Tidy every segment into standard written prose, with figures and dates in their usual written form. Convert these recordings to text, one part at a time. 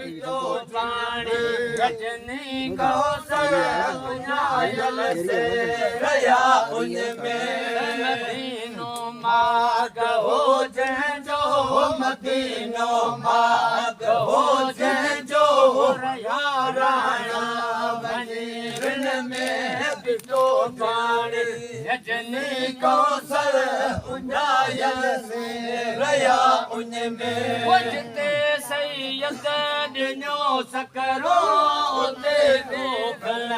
पीतो पानी रजनी कौसर उन्हायल से रया उनमें मदीनो माग हो जंहिंजो मदीनो माग हो जंहिंजो रया राणा वञी रिन में पीतो पानी रजनी कौसर उन्हायल से रया उनमें जिते सैयद ॾिनो सकरो उते को फल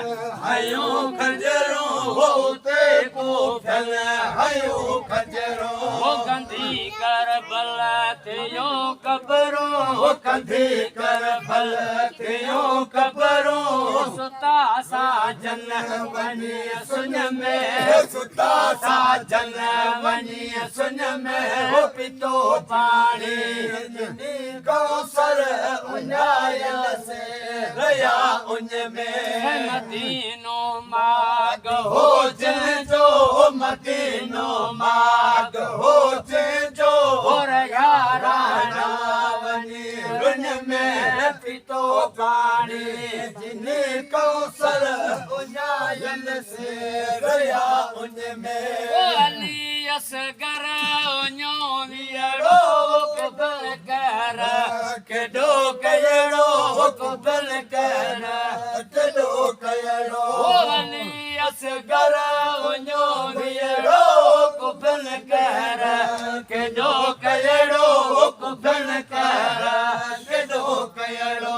हयो खजरो उते को फल हयो खजरो गंदी करबल थियो कबरो गंदी करबल थियो कबरो सुता सा जन वनी सुन में सुता सा जन वनी सुन में हो पीतो पानी कौसर उन्हायल से रया उनमें मदीनो माग हो जंहिंजो मदीनो माग हो जंहिंजो रया राणा वञी रुन में पीतो पानी जिन्ही कौसर उन्हायल से रया उनमें अली असगर न्योनियड़ो कबल कर केडो कयड़ो कबल कर केडो कयड़ो अली असगर न्योनियड़ो कबल कर केडो कयड़ो कबल कर केडो कयड़ो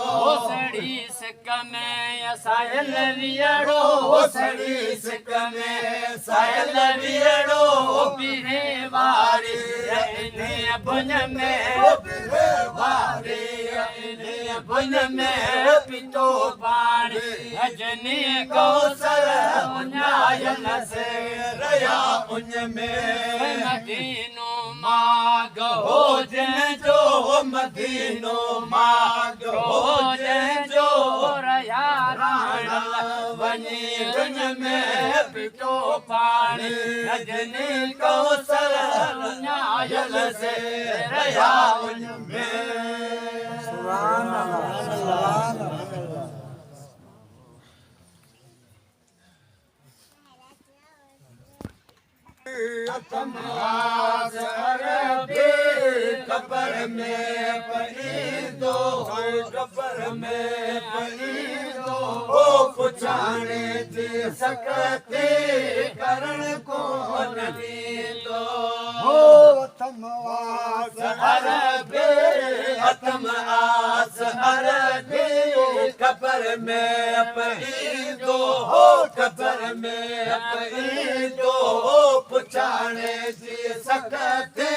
सड़ी सिक में सायल वियड़ो सड़ी सिक में सायल वियड़ो पीरे वारी इने बुन में पीरे वारी इने बुन में पीतो पानी रजनी कौसर उन्हायल से रया उनमें मदीनो माग हो जंहिंजो मदीनो माग हो जंहिंजो रया राणा वञी रुन में पीतो पानी रजनी कौसर उन्हायल से रया उनमें सुभान अल्लाह सुभान अल्लाह कबर में पलीदो कबर में पलीदो ओ पुछाणे थी सकते करण को नींदो हो अथमवास अरबे अथमआस अरबे कबर में पलीदो हो कबर में पलीदो पुछाणे थी सकते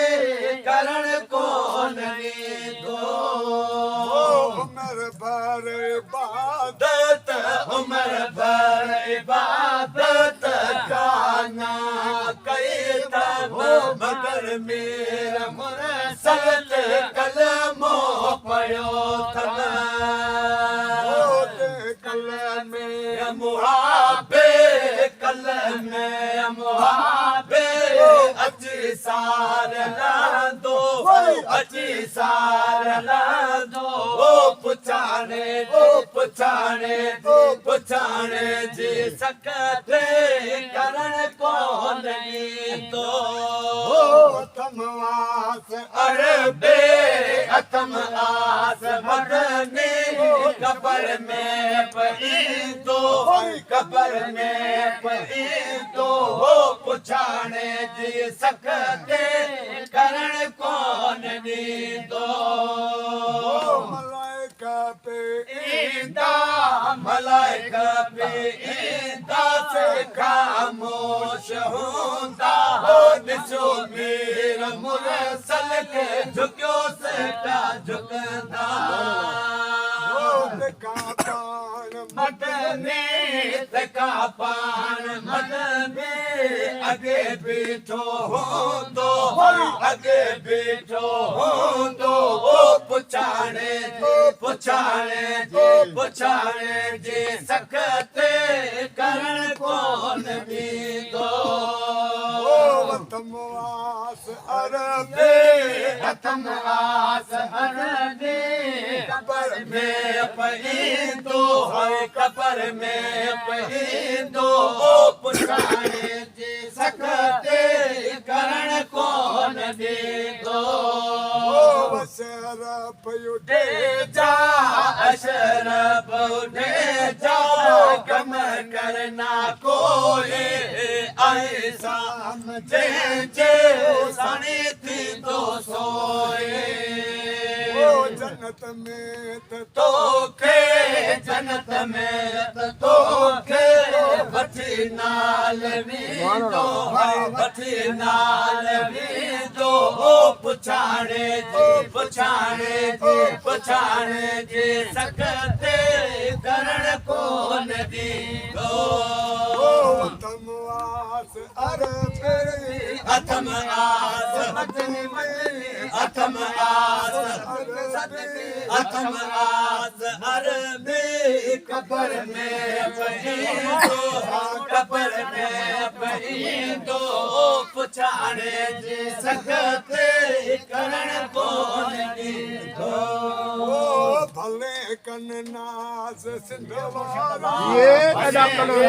करण कोन ॾींदो उमर भर इबादत उमर भर इबादत काना कई त मगर मेरा मुरसल कलमो पढ़ियो थन कलमे मुहाबे कलमे मुहाबे अची सार लादो अची सार लादो पुछाणे पुछाणे जी सकते करण कोन ॾींदो अथमवास अरबे अथमआस मदनी कबर में पलीदो कबर में पलीदो पुछाणे जी सकते करण कोन ॾींदो मलाइका पे ईंदा मलाइका पे ईंदा से खामोश हूंदा हो ॾिसो मेरा मुरसल के झुकियो से का झुकंदा मदनी तका पान मदनी अगे बीठो हूंदो अगे बीठो हूंदो पुछाणे जी सकते करण कोन ॾींदो अथमवास अरबे कबर में पईंदो कबर में पईंदो पुछाणे जी सकते करण कोन ॾींदो शरफ उठे जा अशरफ उठे जा कम करना कोई ऐसा जंहिंजे साणी थींदो सोए जन्नत में तोखे जन्नत में तोखे वठी नाल वेंदो वठी नाल वेंदो पुछाणे जी सकते करण कोन ॾींदो अथम आस अथम आस अरबी कबर में पईंदो कबर में पईंदो पुछाणे जी सकते करण कोन ॾींदो भले कन नाज़ सिंध वारा ये कदा करो